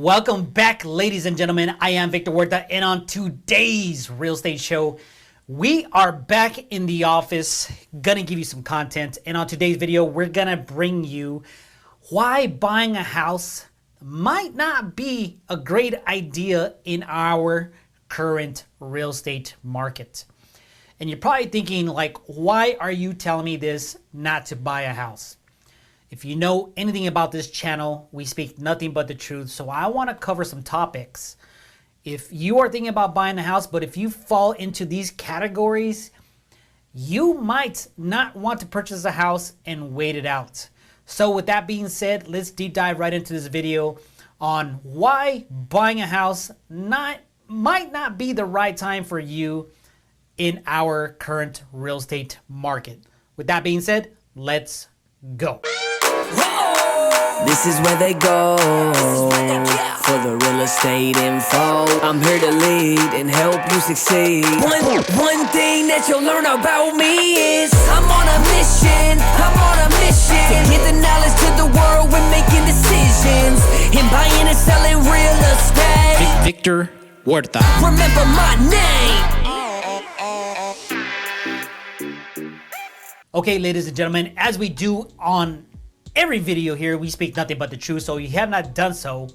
Welcome back, ladies and gentlemen. I am Victor Huerta, and on today's real estate show, we are back in the office, gonna give you some content. And on today's video, we're gonna bring you why buying a house might not be a great idea in our current real estate market. And you're probably thinking, like, why are you telling me this not to buy a house? If you know anything about this channel, we speak nothing but the truth. So I want to cover some topics. If you are thinking about buying a house, but if you fall into these categories, you might not want to purchase a house and wait it out. So with that being said, let's deep dive right into this video on why buying a house might not be the right time for you in our current real estate market. With that being said, let's go. This is where they go for the real estate info. I'm here to lead and help you succeed. One thing that you'll learn about me is I'm on a mission to get the knowledge to the world when making decisions and buying and selling real estate. Victor Huerta. Remember my name. Okay, ladies and gentlemen, as we do on every video here, we speak nothing but the truth. So if you have not done so,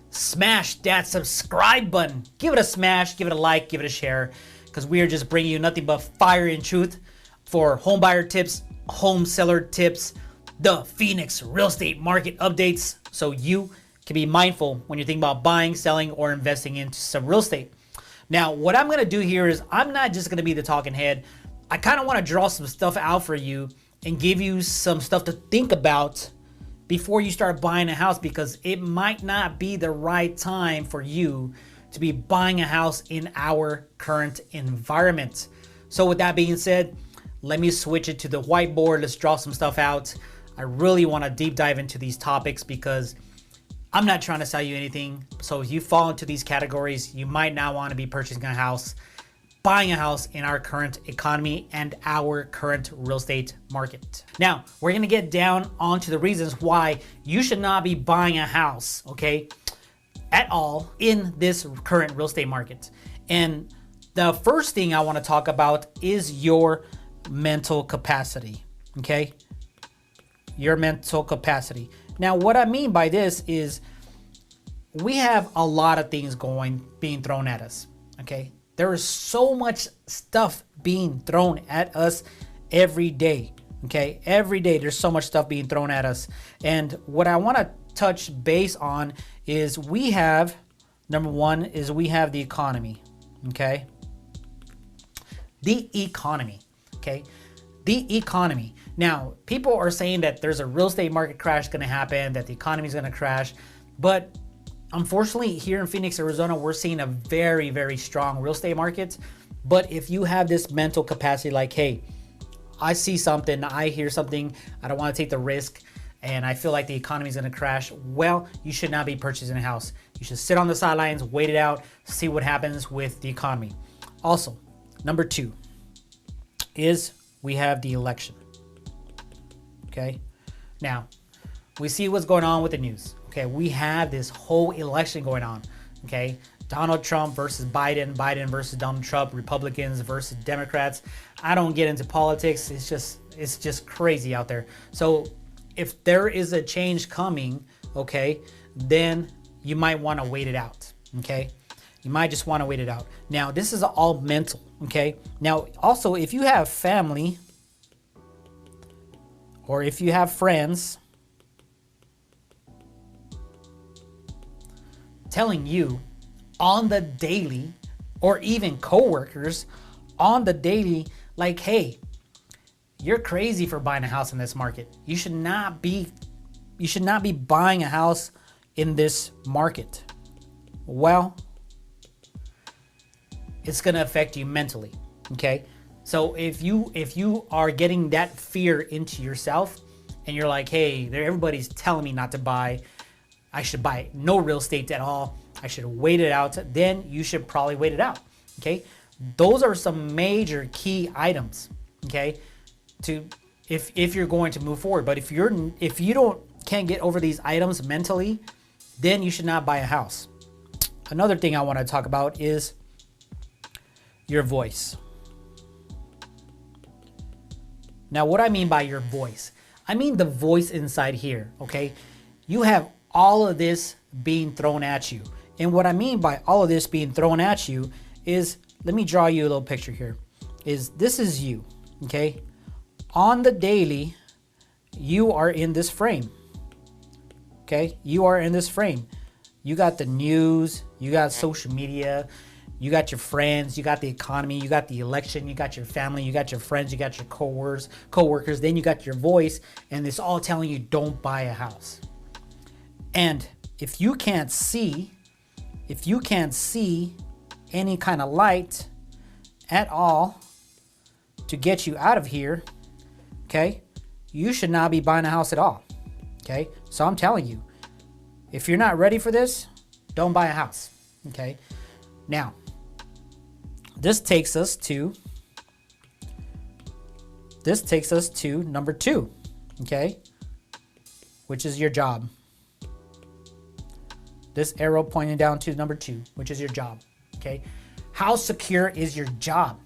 smash that subscribe button. Give it a smash, give it a like, give it a share, because we are just bringing you nothing but fire and truth for home buyer tips, home seller tips, the Phoenix real estate market updates, so you can be mindful when you're thinking about buying, selling, or investing into some real estate. Now, what I'm going to do here is I'm not just going to be the talking head. I kind of want to draw some stuff out for you and give you some stuff to think about before you start buying a house, because it might not be the right time for you to be buying a house in our current environment. So with that being said, let me switch it to the whiteboard. Let's draw some stuff out. I really want to deep dive into these topics because I'm not trying to sell you anything. So if you fall into these categories, you might not want to be purchasing a house, buying a house in our current economy and our current real estate market. Now, we're gonna get down onto the reasons why you should not be buying a house, okay, at all in this current real estate market. And the first thing I wanna talk about is your mental capacity, okay? Your mental capacity. Now, what I mean by this is we have a lot of things being thrown at us, okay? There is so much stuff being thrown at us every day, okay? Every day there's so much stuff being thrown at us. And what I want to touch base on is we have, number one, is we have the economy, okay? The economy, okay? The economy. Now, people are saying that there's a real estate market crash going to happen, that the economy is going to crash, but unfortunately, here in Phoenix, Arizona, we're seeing a very, very strong real estate market. But if you have this mental capacity, like, hey, I see something, I hear something, I don't want to take the risk, and I feel like the economy is going to crash, well, you should not be purchasing a house. You should sit on the sidelines, wait it out, see what happens with the economy. Also, number two is we have the election. Okay? Now, we see what's going on with the news. Okay, we have this whole election going on, okay? Donald Trump versus Biden, Biden versus Donald Trump, Republicans versus Democrats. I don't get into politics. It's just crazy out there. So if there is a change coming, okay, then you might want to wait it out, okay? You might just want to wait it out. Now, this is all mental, okay? Now, also, if you have family or if you have friends telling you on the daily, or even coworkers on the daily, like, hey, you're crazy for buying a house in this market. You should not be buying a house in this market. Well, it's gonna affect you mentally, okay? So if you are getting that fear into yourself and you're like, hey, everybody's telling me not to buy, I should buy no real estate at all, I should wait it out, then you should probably wait it out, okay? Those are some major key items, okay, to if you're going to move forward. But if you can't get over these items mentally, then you should not buy a house. Another thing I want to talk about is your voice. Now, what I mean by your voice, I mean the voice inside here, okay? You have all of this being thrown at you. And what I mean by all of this being thrown at you is, let me draw you a little picture here, is this is you, okay? On the daily, you are in this frame, okay? You are in this frame. You got the news, you got social media, you got your friends, you got the economy, you got the election, you got your family, you got your friends, you got your co-workers, then you got your voice, and it's all telling you don't buy a house. And if you can't see any kind of light at all to get you out of here, okay, you should not be buying a house at all, okay? So I'm telling you, if you're not ready for this, don't buy a house, okay? Now, this takes us to number 2, okay, which is your job. This arrow pointing down to number 2, which is your job, okay? How secure is your job,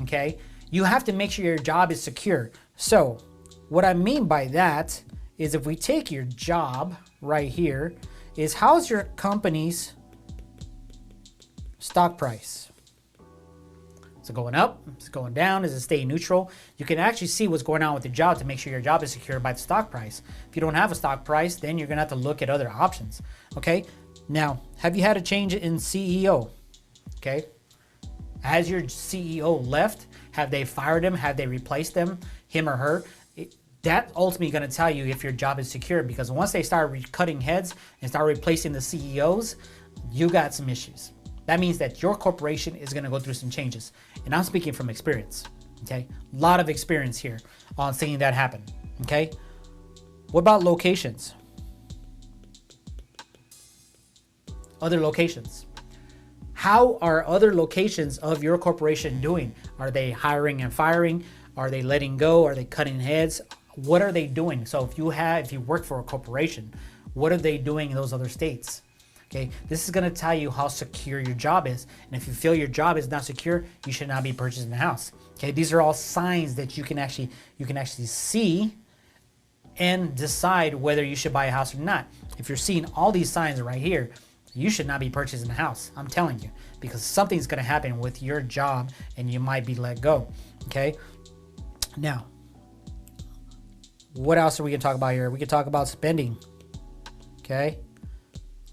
okay? You have to make sure your job is secure. So what I mean by that is, if we take your job right here, is how's your company's stock price? Is it going up? Is it going down? Is it staying neutral? You can actually see what's going on with your job to make sure your job is secure by the stock price. If you don't have a stock price, then you're gonna have to look at other options, okay? Now, have you had a change in CEO? Okay. Has your CEO left? Have they fired him? Have they replaced him or her? That ultimately going to tell you if your job is secure, because once they start cutting heads and start replacing the CEOs, you got some issues. That means that your corporation is going to go through some changes. And I'm speaking from experience. Okay. A lot of experience here on seeing that happen. Okay. What about locations? Other locations. How are other locations of your corporation doing? Are they hiring and firing? Are they letting go? Are they cutting heads? What are they doing? So if you work for a corporation, what are they doing in those other states? Okay, this is going to tell you how secure your job is. And if you feel your job is not secure, you should not be purchasing a house. Okay, these are all signs that you can actually see and decide whether you should buy a house or not. If you're seeing all these signs right here, you should not be purchasing a house. I'm telling you, because something's going to happen with your job and you might be let go. Okay. Now, what else are we going to talk about here? We can talk about spending. Okay.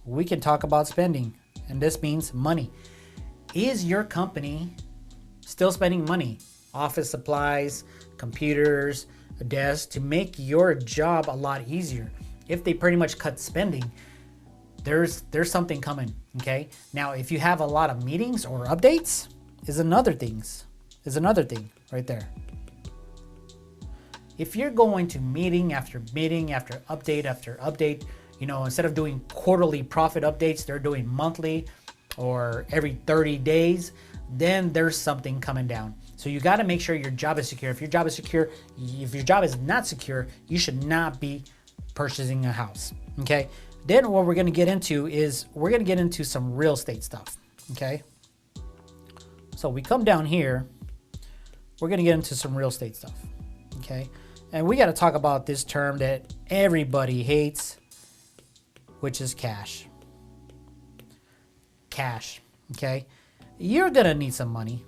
We can talk about spending, and this means money. Is your company still spending money? Office supplies, computers, a desk to make your job a lot easier. If they pretty much cut spending, there's something coming, okay? Now, if you have a lot of meetings or updates, is another thing right there. If you're going to meeting after meeting after update, you know, instead of doing quarterly profit updates, they're doing monthly or every 30 days, then there's something coming down. So you got to make sure your job is secure. If your job is secure, if your job is not secure, you should not be purchasing a house, okay? Then what we're going to get into is we're going to get into some real estate stuff, okay? So we come down here, we're going to get into some real estate stuff, okay? And we got to talk about this term that everybody hates, which is cash. Cash, okay? You're going to need some money.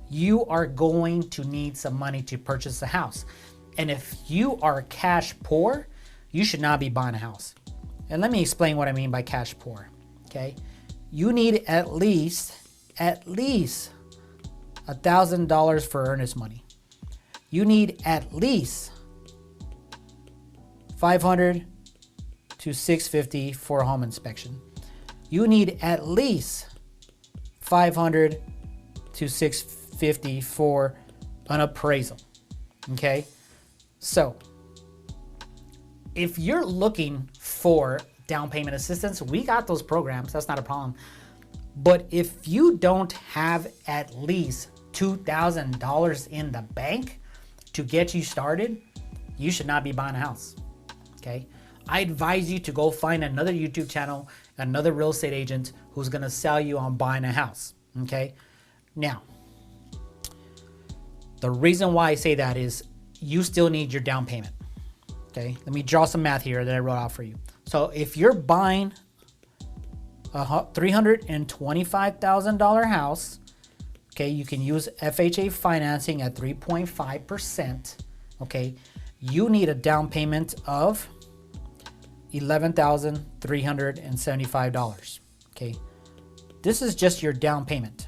You are going to need some money to purchase a house. And if you are cash poor, you should not be buying a house. And let me explain what I mean by cash poor, okay? You need at least $1,000 for earnest money. You need at least $500 to $650 for a home inspection. You need at least $500 to $650 for an appraisal, okay? So if you're looking for down payment assistance, we got those programs. That's not a problem. But if you don't have at least $2,000 in the bank to get you started, you should not be buying a house, okay? I advise you to go find another YouTube channel, another real estate agent who's gonna sell you on buying a house, okay? Now, the reason why I say that is you still need your down payment, okay? Let me draw some math here that I wrote out for you. So if you're buying a $325,000 house, okay, you can use FHA financing at 3.5%, okay? You need a down payment of $11,375, okay? This is just your down payment.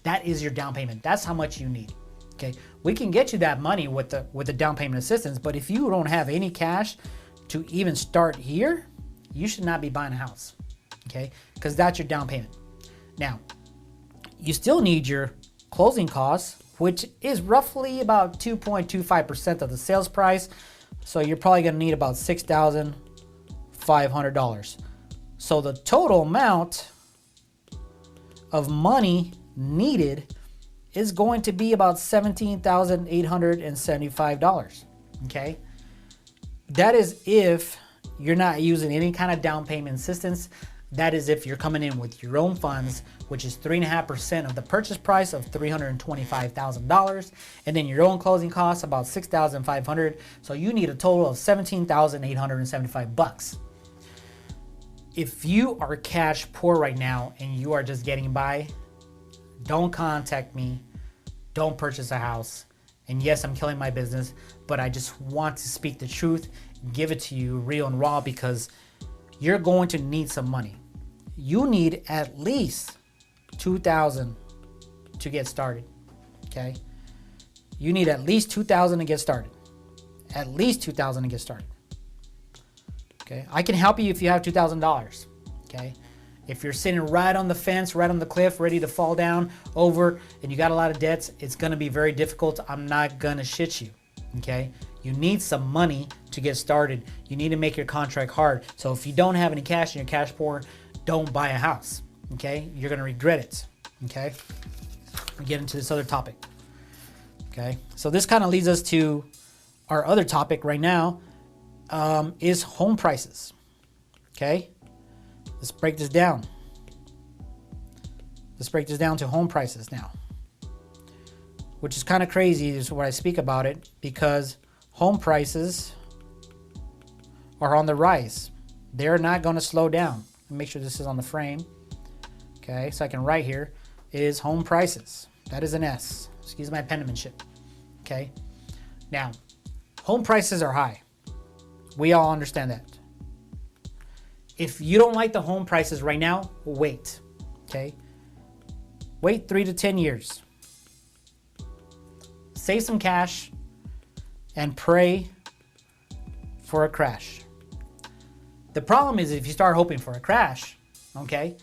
That is your down payment. That's how much you need, okay? We can get you that money with the down payment assistance, but if you don't have any cash to even start here, you should not be buying a house, okay? Because that's your down payment. Now, you still need your closing costs, which is roughly about 2.25% of the sales price. So you're probably gonna need about $6,500. So the total amount of money needed is going to be about $17,875, okay? That is if you're not using any kind of down payment assistance. That is if you're coming in with your own funds, which is 3.5% of the purchase price of $325,000, and then your own closing costs about $6,500. So you need a total of $17,875. If you are cash poor right now and you are just getting by, don't contact me. Don't purchase a house. And yes, I'm killing my business, but I just want to speak the truth, give it to you real and raw, because you're going to need some money. You need at least $2,000 to get started, okay? You need at least $2,000 to get started. At least $2,000 to get started, okay? I can help you if you have $2,000, okay? If you're sitting right on the fence, right on the cliff, ready to fall down over, and you got a lot of debts, it's gonna be very difficult. I'm not gonna shit you, okay? You need some money to get started. You need to make your contract hard. So if you don't have any cash and you're cash poor, don't buy a house, okay? You're gonna regret it, okay? We get into this other topic, okay? So this kind of leads us to our other topic right now, is home prices, okay? Let's break this down. Let's break this down to home prices now, which is kind of crazy is when I speak about it, because home prices are on the rise. They're not going to slow down. Make sure this is on the frame. Okay, so I can write here is home prices. That is an S. Excuse my penmanship. Okay, now home prices are high. We all understand that. If you don't like the home prices right now, wait. Okay, wait 3 to 10 years. Save some cash and pray for a crash. The problem is if you start hoping for a crash, okay,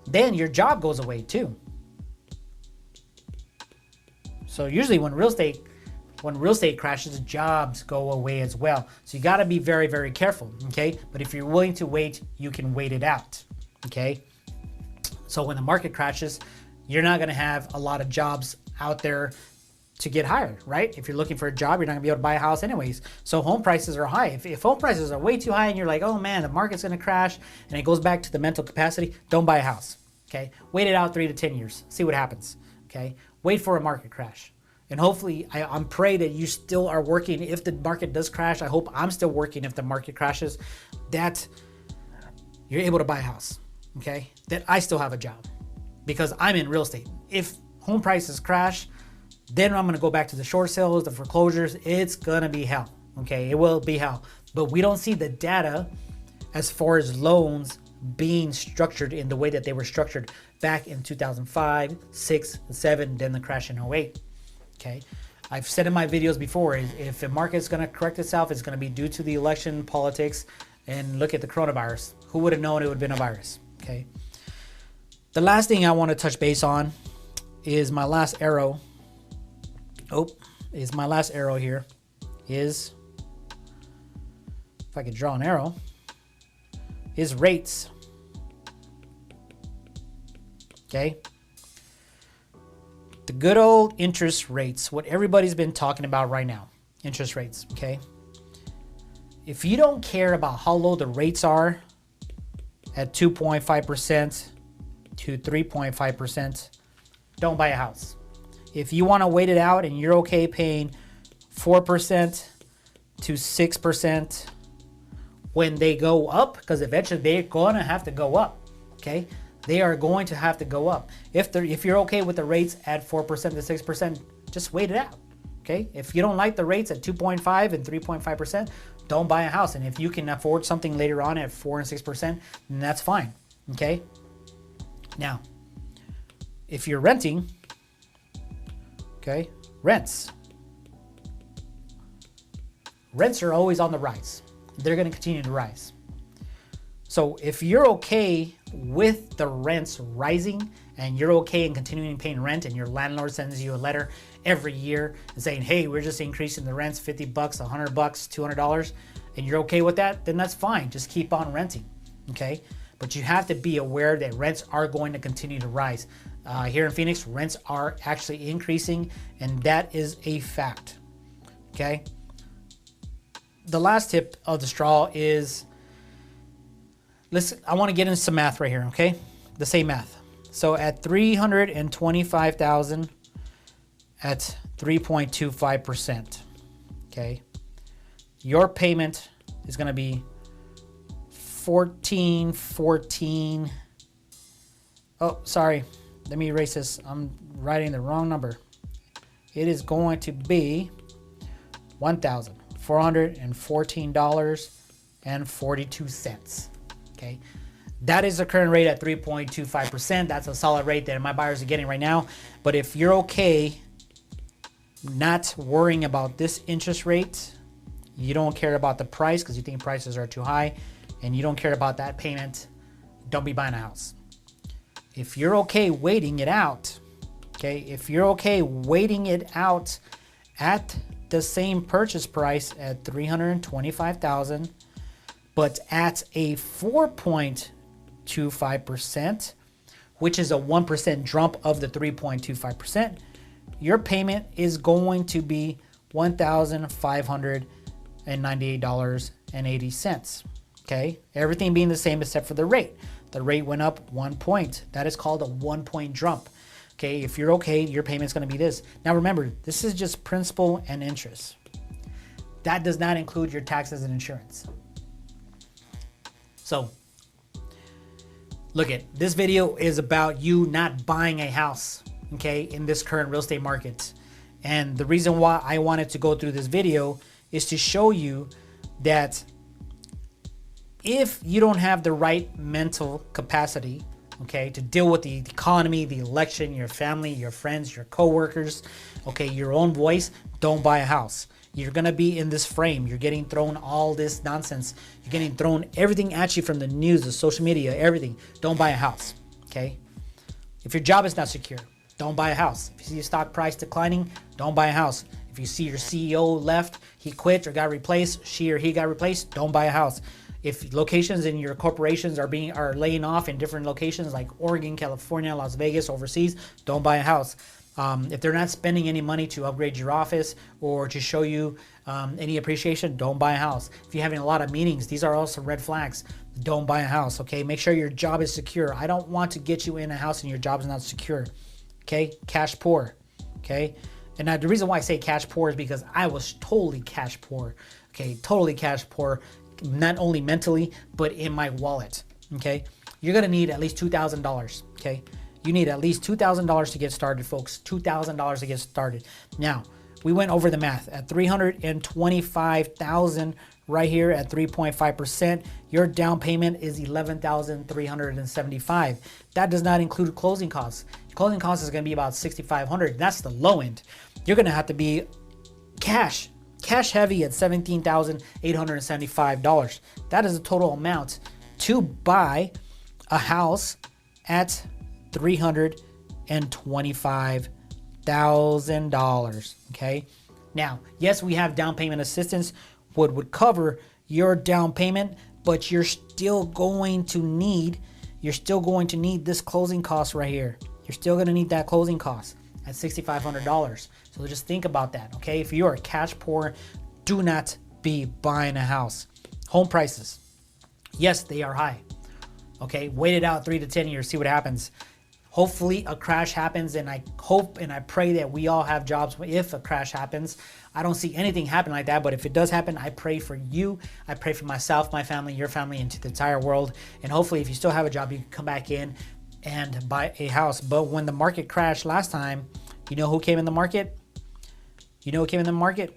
then your job goes away too. So usually when real estate crashes, jobs go away as well. So you got to be very, very careful, okay? But if you're willing to wait, you can wait it out, okay? So when the market crashes, you're not going to have a lot of jobs out there to get hired, right? If you're looking for a job, you're not gonna be able to buy a house anyways. So home prices are high. If home prices are way too high and you're like, oh man, the market's gonna crash, and it goes back to the mental capacity, don't buy a house, okay? Wait it out 3 to 10 years, see what happens, okay? Wait for a market crash. And hopefully, I'm pray that you still are working. If the market does crash, I hope I'm still working if the market crashes, that you're able to buy a house, okay? That I still have a job because I'm in real estate. If home prices crash, then I'm gonna go back to the short sales, the foreclosures. It's gonna be hell, okay? It will be hell. But we don't see the data as far as loans being structured in the way that they were structured back in 2005, 6, 7, then the crash in 08, okay? I've said in my videos before, if the market's gonna correct itself, it's gonna be due to the election politics, and look at the coronavirus. Who would have known it would have been a virus, okay? The last thing I wanna touch base on is my last arrow. Is my last arrow here is, if I could draw an arrow, is rates. Okay. The good old interest rates, what everybody's been talking about right now, interest rates, okay? if you don't care about how low the rates are at 2.5% to 3.5%, don't buy a house. If you want to wait it out and you're okay paying 4% to 6% when they go up, because eventually they're going to have to go up, okay? They are going to have to go up. If you're okay with the rates at 4% to 6%, just wait it out, okay? If you don't like the rates at 2.5 and 3.5%, don't buy a house. And if you can afford something later on at 4 and 6%, then that's fine, okay? Now, if you're renting, okay, rents are always on the rise. They're going to continue to rise. So if you're okay with the rents rising and you're okay in continuing paying rent, and your landlord sends you a letter every year and saying, hey, we're just increasing the rents $50, $100, $200, and you're okay with that, then that's fine. Just keep on renting, okay? But you have to be aware that rents are going to continue to rise. Here in Phoenix, rents are actually increasing, and that is a fact, okay? The last tip of the straw is, listen, I want to get into some math right here, okay? The same math. So at $325,000 at 3.25%, okay? Your payment is going to be $1,414. Oh, sorry. Let me erase this. I'm writing the wrong number. It is going to be $1,414.42. Okay, that is the current rate at 3.25%. That's a solid rate that my buyers are getting right now. But if you're okay not worrying about this interest rate, you don't care about the price because you think prices are too high, and you don't care about that payment, don't be buying a house. If you're okay waiting it out, okay, if you're okay waiting it out at the same purchase price at $325,000, but at a 4.25%, which is a 1% jump of the 3.25%, your payment is going to be $1,598.80. Okay, everything being the same except for the rate. The rate went up 1 point. That is called a 1 point jump. Okay, if you're okay, your payment's going to be this. Now remember, this is just principal and interest. That does not include your taxes and insurance. So, look at this video is about you not buying a house, okay, in this current real estate market. And the reason why I wanted to go through this video is to show you that if you don't have the right mental capacity, okay, to deal with the economy, the election, your family, your friends, your coworkers, okay, your own voice, don't buy a house. You're gonna be in this frame. You're getting thrown all this nonsense. You're getting thrown everything at you from the news, the social media, everything. Don't buy a house, okay? If your job is not secure, don't buy a house. If you see your stock price declining, don't buy a house. If you see your CEO left, he quit or got replaced, she or he got replaced, don't buy a house. If locations in your corporations are laying off in different locations like Oregon, California, Las Vegas, overseas, don't buy a house. If they're not spending any money to upgrade your office or to show you any appreciation, don't buy a house. If you're having a lot of meetings, these are also red flags. Don't buy a house, okay? Make sure your job is secure. I don't want to get you in a house and your job is not secure, okay? Cash poor, okay? And now the reason why I say cash poor is because I was totally cash poor, okay? Totally cash poor, not only mentally, but in my wallet, okay? You're gonna need at least $2,000, okay? You need at least $2,000 to get started, folks. $2,000 to get started. Now, we went over the math. At $325,000 right here at 3.5%, your down payment is $11,375. That does not include closing costs. Closing costs is going to be about $6,500. That's the low end. You're going to have to be cash heavy at $17,875. That is the total amount to buy a house at $325,000. Okay. Now, yes, we have down payment assistance, would cover your down payment, but you're still going to need this closing cost right here. You're still going to need that closing cost at $6,500. So just think about that. Okay. If you are cash poor, do not be buying a house. Home prices. Yes, they are high. Okay, wait it out 3 to 10 years, see what happens. Hopefully a crash happens, and I hope and I pray that we all have jobs if a crash happens. I don't see anything happen like that, but if it does happen, I pray for you. I pray for myself, my family, your family, and to the entire world. And hopefully if you still have a job, you can come back in and buy a house. But when the market crashed last time, you know who came in the market? You know who came in the market?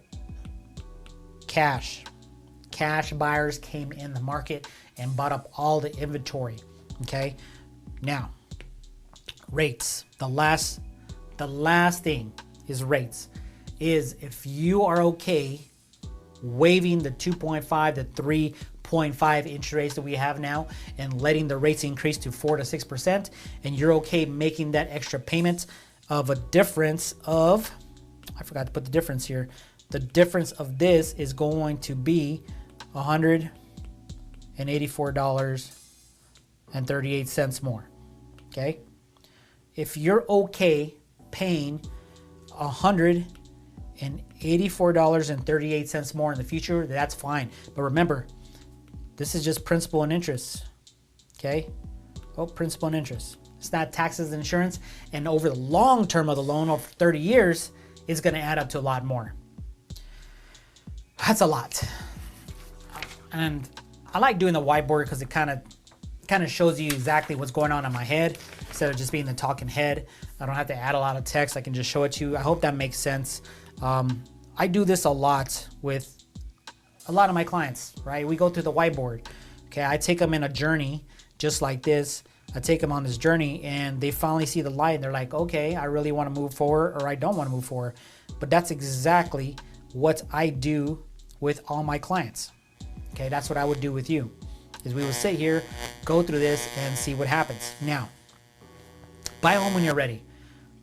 Cash. Cash buyers came in the market and bought up all the inventory. Okay, now rates. The last thing is rates. Is if you are okay waiving the 2.5 to 3.5 interest rates that we have now and letting the rates increase to 4 to 6%, and you're okay making that extra payment of a difference of, I forgot to put the difference here. The difference of this is going to be $184.38 more. Okay, if you're okay paying $184.38 more in the future, that's fine. But remember, this is just principal and interest. Okay, principal and interest. It's not taxes and insurance. And over the long term of the loan, over 30 years, it's going to add up to a lot more. That's a lot. And I like doing the whiteboard because it kind of shows you exactly what's going on in my head instead of just being the talking head. I don't have to add a lot of text. I can just show it to you. I hope that makes sense. I do this a lot with a lot of my clients, right? We go through the whiteboard. Okay, I take them in a journey just like this. I take them on this journey and they finally see the light and they're like, okay, I really want to move forward, or I don't want to move forward. But that's exactly what I do with all my clients. Okay, that's what I would do with you, is we would sit here, go through this and see what happens. Now, buy a home when you're ready.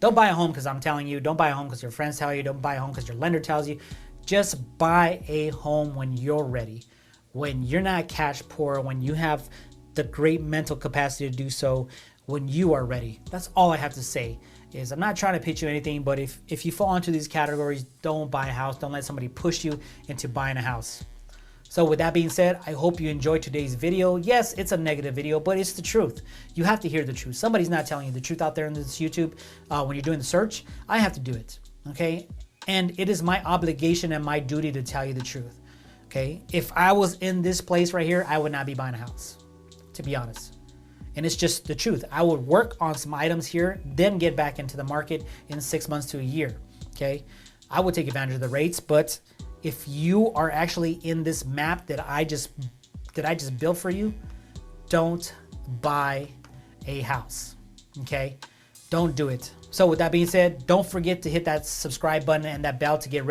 Don't buy a home because I'm telling you. Don't buy a home because your friends tell you. Don't buy a home because your lender tells you. Just buy a home when you're ready. When you're not cash poor, when you have the great mental capacity to do so, when you are ready. That's all I have to say. Is I'm not trying to pitch you anything, but if you fall into these categories, don't buy a house. Don't let somebody push you into buying a house. So with that being said, I hope you enjoyed today's video. Yes, it's a negative video, but it's the truth. You have to hear the truth. Somebody's not telling you the truth out there in this YouTube. When you're doing the search, I have to do it, okay? And it is my obligation and my duty to tell you the truth, okay? If I was in this place right here, I would not be buying a house, to be honest. And it's just the truth. I would work on some items here, then get back into the market in 6 months to a year, okay? I would take advantage of the rates, but if you are actually in this map that I just built for you, don't buy a house, okay? Don't do it. So with that being said, don't forget to hit that subscribe button and that bell to get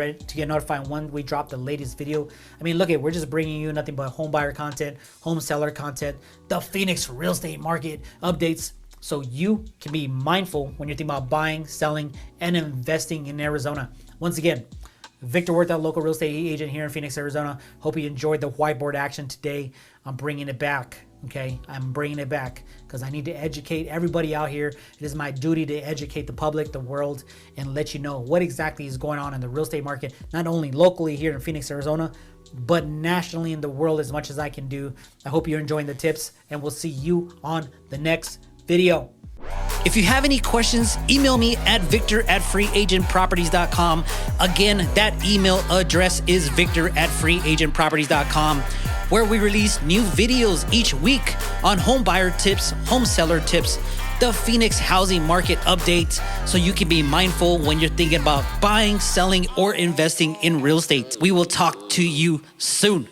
notified when we drop the latest video. I mean, look, we're just bringing you nothing but home buyer content, home seller content, the Phoenix real estate market updates, so you can be mindful when you're thinking about buying, selling, and investing in Arizona. Once again, Victor Huerta, local real estate agent here in Phoenix, Arizona. Hope you enjoyed the whiteboard action today. I'm bringing it back, okay? I'm bringing it back because I need to educate everybody out here. It is my duty to educate the public, the world, and let you know what exactly is going on in the real estate market, not only locally here in Phoenix, Arizona, but nationally in the world as much as I can do. I hope you're enjoying the tips, and we'll see you on the next video. If you have any questions, email me at victor@freeagentproperties.com. Again, that email address is victor@freeagentproperties.com, where we release new videos each week on home buyer tips, home seller tips, the Phoenix housing market update, so you can be mindful when you're thinking about buying, selling, or investing in real estate. We will talk to you soon.